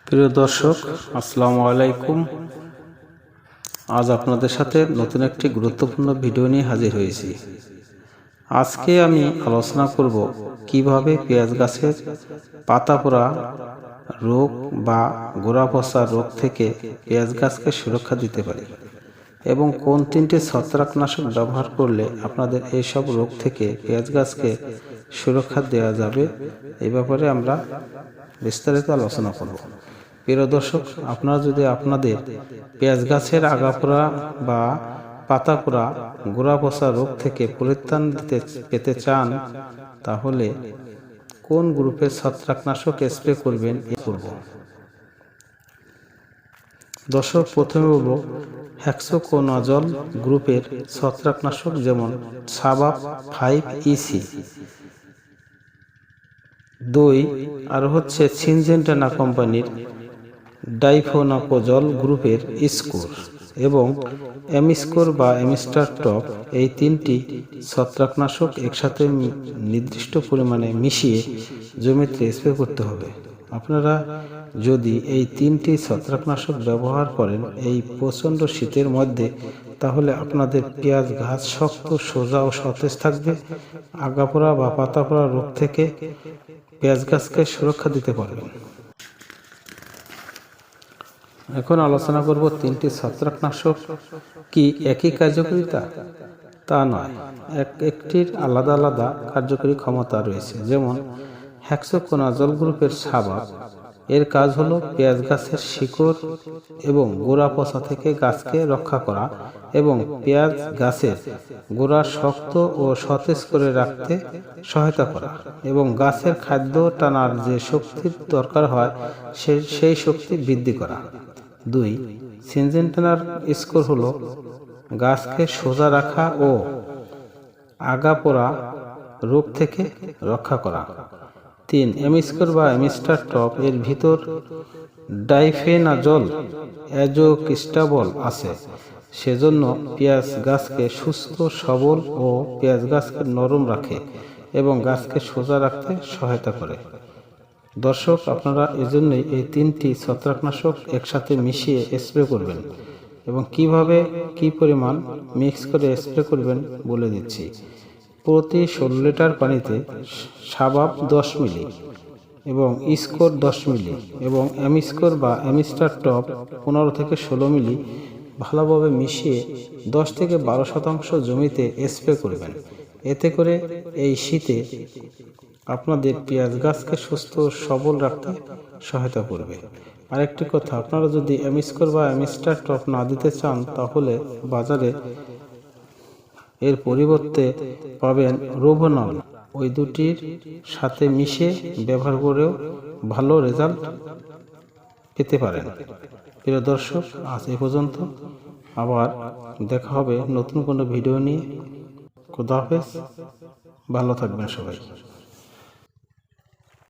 প্রিয় দর্শক, আসসালামু আলাইকুম। আজ আপনাদের সাথে নতুন একটি গুরুত্বপূর্ণ ভিডিও নিয়ে হাজির হয়েছি। আজকে আমি আলোচনা করব কিভাবে পেঁয়াজ গাছের পাতা পোড়া রোগ বা গোড়া পচা রোগ থেকে পেঁয়াজ গাছকে সুরক্ষা দিতে পারি এবং কোন তিনটি ছত্রাকনাশক ব্যবহার করলে আপনাদের এইসব রোগ থেকে পেঁয়াজ গাছকে সুরক্ষা দেওয়া যাবে, এই ব্যাপারে আমরা বিস্তারিত আলোচনা করব। প্রিয় দর্শক, আপনারা যদি আপনাদের পেঁয়াজ গাছের আগাপোড়া বা পাতা পোড়া গোড়া পচা রোগ থেকে পরিত্রাণ পেতে চান, তাহলে কোন গ্রুপের ছত্রাকনাশক স্প্রে করবেন করব। দর্শক, প্রথমে বলব হেক্সাকোনাজল গ্রুপের ছত্রাকনাশক, যেমন সাবাপ 5EC। আর হচ্ছে সিনজেন্টা কোম্পানির ডাইফোনাকোজল গ্রুপের স্কোর এবং এমিস্কোর বা এমিস্টার টপ। এই তিনটি ছত্রাকনাশক একসাথে নির্দিষ্ট পরিমাণে মিশিয়ে জমিতে স্প্রে করতে হবে। আপনারা যদি এই তিনটি ছত্রাকনাশক ব্যবহার করেন এই প্রচণ্ড শীতের মধ্যে, তাহলে আপনাদের পেঁয়াজ গাছ শক্ত, সোজা ও সতেজ থাকবে। আগাপোড়া বা পাতা পোড়া রোগ থেকে পেঁয়াজ গাছকে সুরক্ষা দিতে পারবেন। এখন আলোচনা করব তিনটি ছত্রাকনাশক কি একই কার্যকারিতা? তা নয়, একটির আলাদা আলাদা কার্যকরী ক্ষমতা রয়েছে। যেমন হেক্সাকোনাজল গ্রুপের সাবাপ, এর কাজ হলো পেঁয়াজ গাছের শিকড় এবং গোড়া পচা থেকে গাছকে রক্ষা করা এবং পেঁয়াজ গাছের গোড়া শক্ত ও সতেজ করে রাখতে সহায়তা করা এবং গাছের খাদ্য টানার যে শক্তির দরকার হয় সেই শক্তি বৃদ্ধি করা। 2. সিনজেন্টার স্কোর হলো গাছকে সোজা রাখা ও আগাপোড়া রোগ থেকে রক্ষা করা। 3. এমিস্কোর বা এমিস্টার টপ, এর ভিতর ডাইফেনাজল অ্যাজোক্রিস্টাবল আছে, সেজন্য পেঁয়াজ গাছকে সুস্থ সবল ও পেঁয়াজ গাছকে নরম রাখে এবং গাছকে সোজা রাখতে সহায়তা করে। দর্শক, আপনারা এজন্যই এই তিনটি ছত্রাকনাশক একসাথে মিশিয়ে স্প্রে করবেন এবং কিভাবে কি পরিমাণ মিক্স করে স্প্রে করবেন বলে দিচ্ছি। প্রতি 16 লিটার পানিতে সাবাপ 10 মিলি এবং স্কোর 10 মিলি এবং এমিস্কোর বা এমিস্টার টপ 15 থেকে 16 মিলি ভালোভাবে মিশিয়ে 10 থেকে 12% জমিতে স্প্রে করবেন। এতে করে এই শীতে আপনাদের পেঁয়াজ গাছকে সুস্থ ও সবল রাখতে সহায়তা করবে। আরেকটি কথা, আপনারা যদি এমিস্কোর বা এমিস্টার টপ না দিতে চান, তাহলে বাজারে এর পরিবর্তে পাবেন রোভনল। ওই দুটির সাথে মিশে ব্যবহার করেও ভালো রেজাল্ট পেতে পারেন। প্রিয় দর্শক, আজ এ পর্যন্ত। আবার দেখা হবে নতুন কোনো ভিডিও নিয়ে। খোদা হাফেজ, ভালো থাকবেন সবাই।